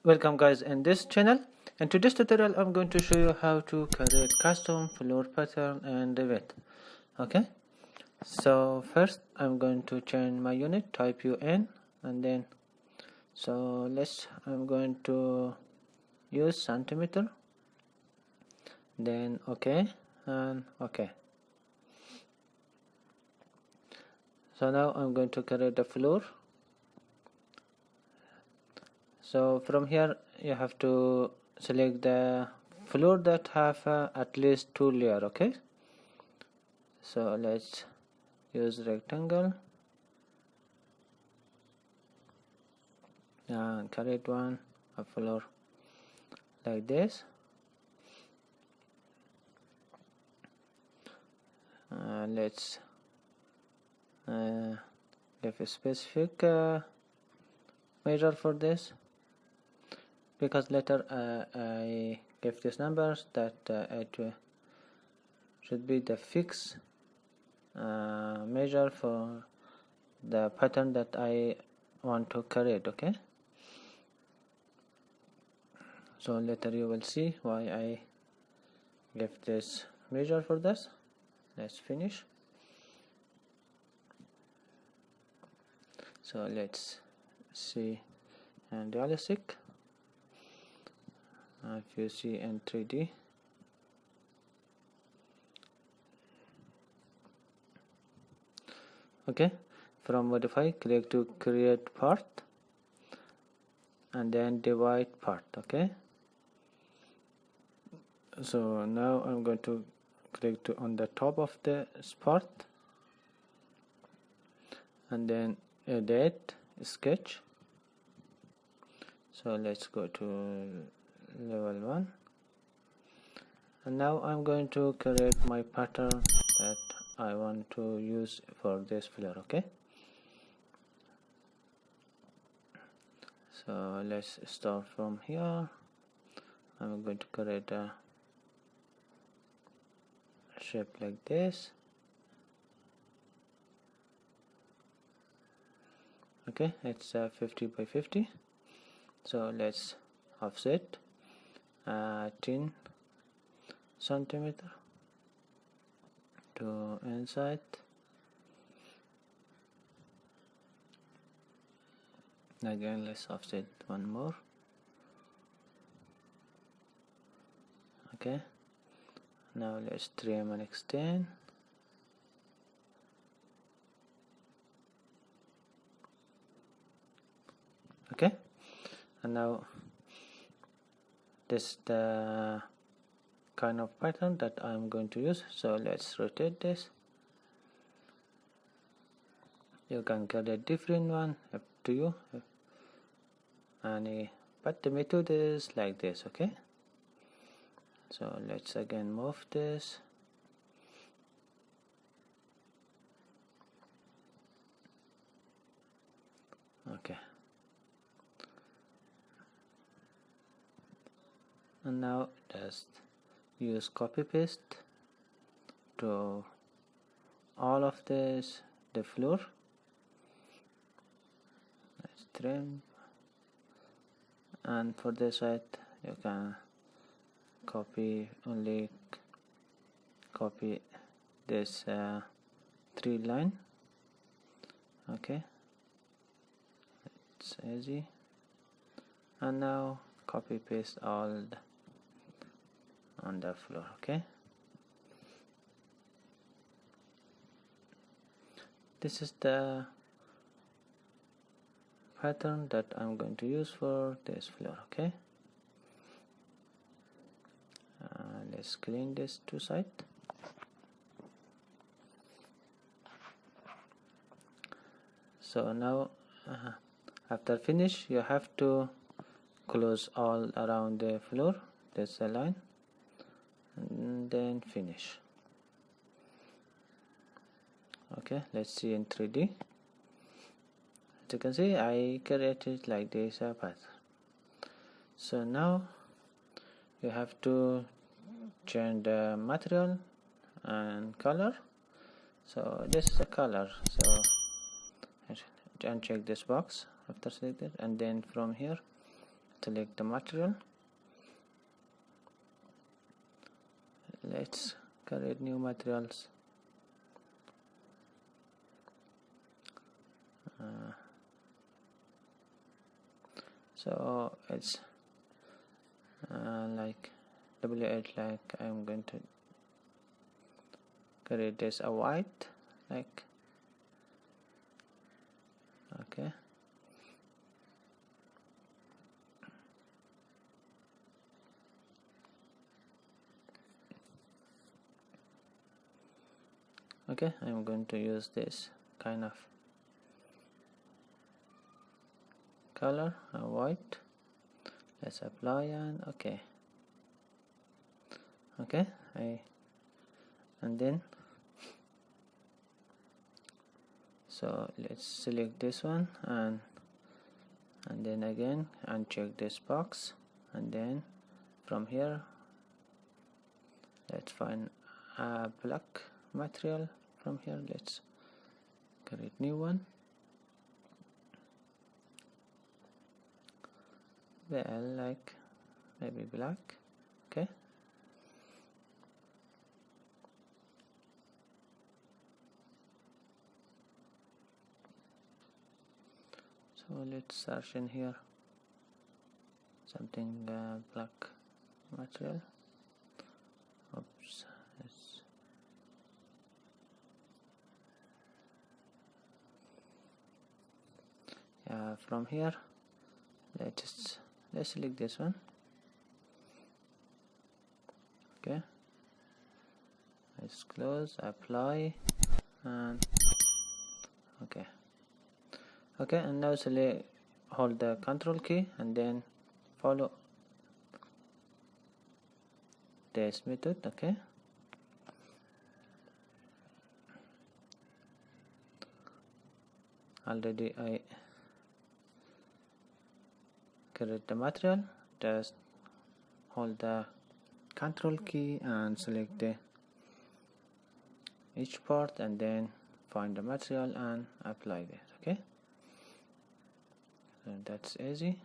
Welcome guys in this channel. In today's tutorial I'm going to show you how to create custom floor pattern in Revit. Okay, so first I'm going to change my unit, type UN, and then I'm going to use centimeter, then okay and okay. So now I'm going to create the floor. So from here you have to select the floor that have at least 2 layers. Okay, so let's use rectangle and create a floor like this. Let's give a specific measure for this, because later I give these numbers that it should be the fixed measure for the pattern that I want to create. Okay, so later you will see why I give this measure for this. Let's finish. So let's see in realistic. If you see in 3D, okay, from modify click to create part and then divide part. Okay, so now I'm going to click on the top of the part and then edit sketch. So let's go to level 1, and now I'm going to create my pattern that I want to use for this floor. Okay, so let's start from here. I'm going to create a shape like this. Okay, it's 50 by 50, so let's offset 10 centimeter to inside. Again, let's offset one more. Okay, now let's trim and extend. Okay, and now this is the kind of pattern that I'm going to use. So let's rotate this. You can get a different one, up to you, but the method is like this. Okay, so let's again move this. Okay, and now just use copy paste to all of this, the floor. Let's trim, and for this side you can copy this 3 line. Okay, it's easy, and now copy paste all on the floor. Okay, this is the pattern that I'm going to use for this floor. Okay, let's clean this two sides. So now after finish, you have to close all around the floor. That's the line, and then finish. Okay, let's see in 3D. As you can see, I created like this pattern. So now you have to change the material and color. So this is the color, so uncheck this box after selected, and then from here select the material. Let's create new materials. So it's like W8, like I'm going to create this a white, like, okay. Okay, I'm going to use this kind of color, white. Let's apply and okay. And then so let's select this one and then again uncheck this box, and then from here let's find a black material. From here let's create new one. Well, like maybe black. Okay, so let's search in here something black material. Oops, from here let's select this one. Okay, let's close, apply, and okay, and now select, hold the control key and then follow this method. Okay, already I create the material. Just hold the control key and select each part and then find the material and apply it. Okay, so that's easy.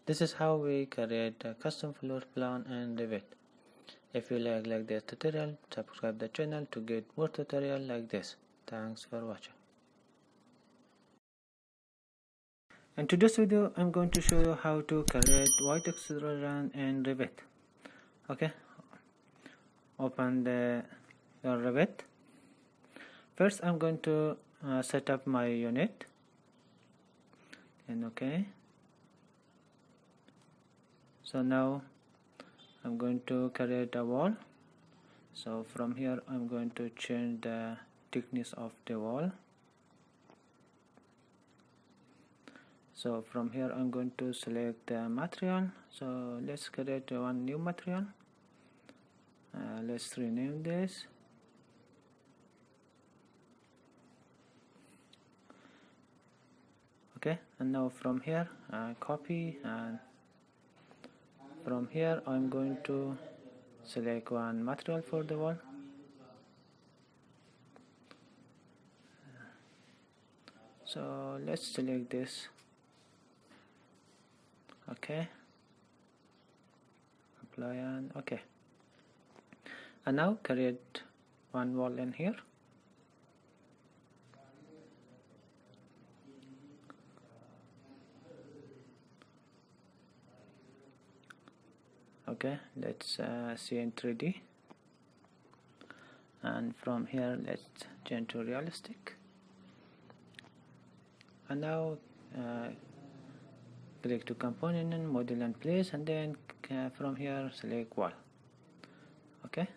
This is how we create a custom floor plan in Revit. If you like this tutorial, subscribe the channel to get more tutorials like this. Thanks for watching. In today's video, I'm going to show you how to create white extrusion in Revit. Okay, open your Revit. First, I'm going to set up my unit. And okay. So now I'm going to create a wall. So from here I'm going to change the thickness of the wall. So from here I'm going to select the material. So let's create one new material. Let's rename this. Okay, and now from here copy, and from here I'm going to select one material for the wall. So let's select this. Okay, apply and okay, and now create one wall in here. Okay, let's see in 3D, and from here let's change to realistic, and now click to component and model and place, and then from here select wall. Okay,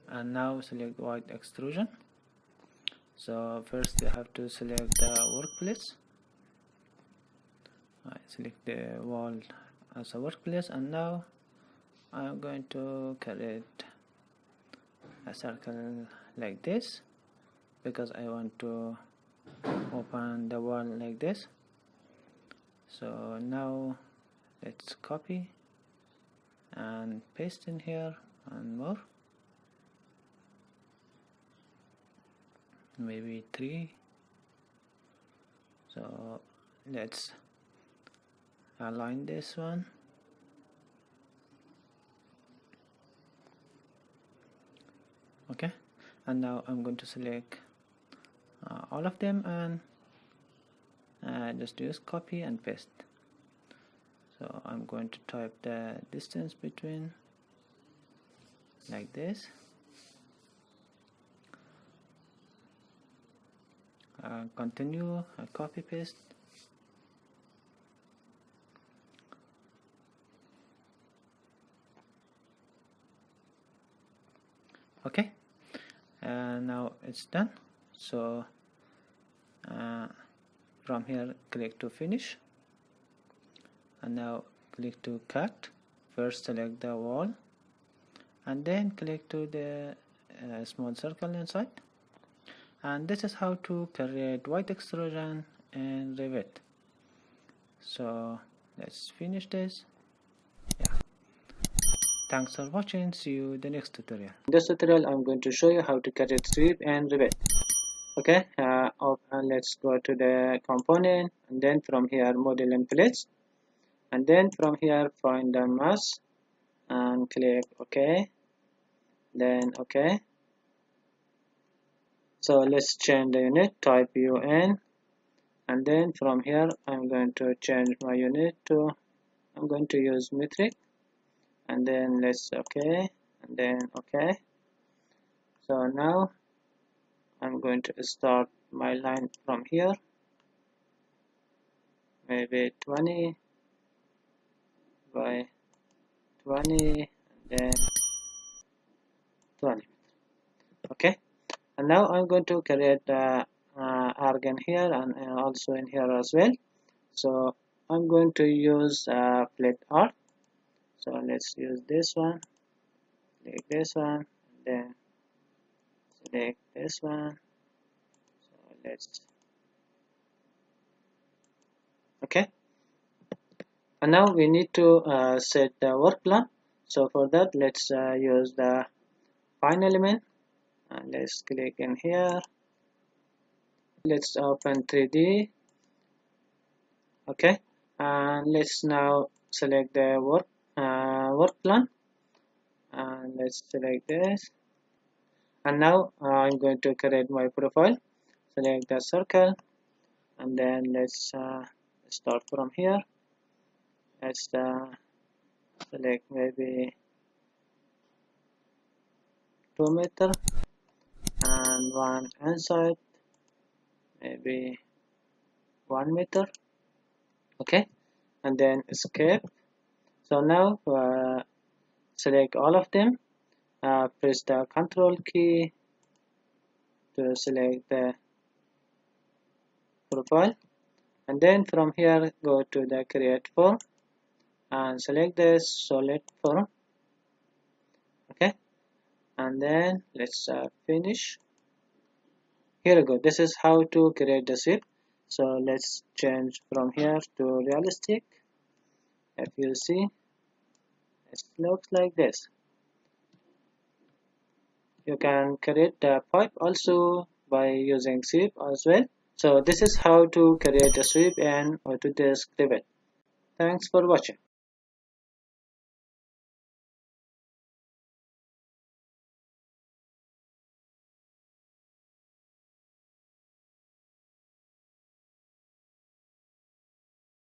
and now select white extrusion. So first you have to select the workplace. I select the wall as a workplace, and now I'm going to create a circle like this because I want to open the wall like this. So now let's copy and paste in here and more. maybe 3. So let's align this one. Okay, and now I'm going to select all of them and just use copy and paste. So I'm going to type the distance between like this. Continue, copy paste. Okay, now it's done. So from here click to finish, and now click to cut. First select the wall and then click to the small circle inside. And this is how to create white extrusion in Revit. So let's finish this. Yeah. Thanks for watching. See you in the next tutorial. In this tutorial I'm going to show you how to create sweep and Revit. Okay, let's go to the component, and then from here model and plates, and then from here find the mass and click OK, then OK. So let's change the unit, type UN, and then from here I'm going to change my unit to, I'm going to use metric, and then let's OK, and then OK. So now I'm going to start my line from here, maybe 20 by 20, and then 20. Okay, and now I'm going to create the argan here and also in here as well. So I'm going to use plate art. So let's use this one, click this one, and then select this one. So let's okay, and now we need to set the work plan. So for that let's use the fine element, and let's click in here. Let's open 3D. Okay, and let's now select the work plan, and let's select this. And now I'm going to create my profile. Select the circle, and then let's start from here. Let's select maybe 2 meter and one inside, maybe 1 meter. Okay, and then escape. So now select all of them, press the Ctrl key to select the profile, and then from here go to the create form and select the solid form. Okay, and then let's finish. Here we go. This is how to create the sweep. So let's change from here to realistic. If you see, it looks like this. You can create the pipe also by using sweep as well. So this is how to create a sweep in Autodesk Revit. Thanks for watching.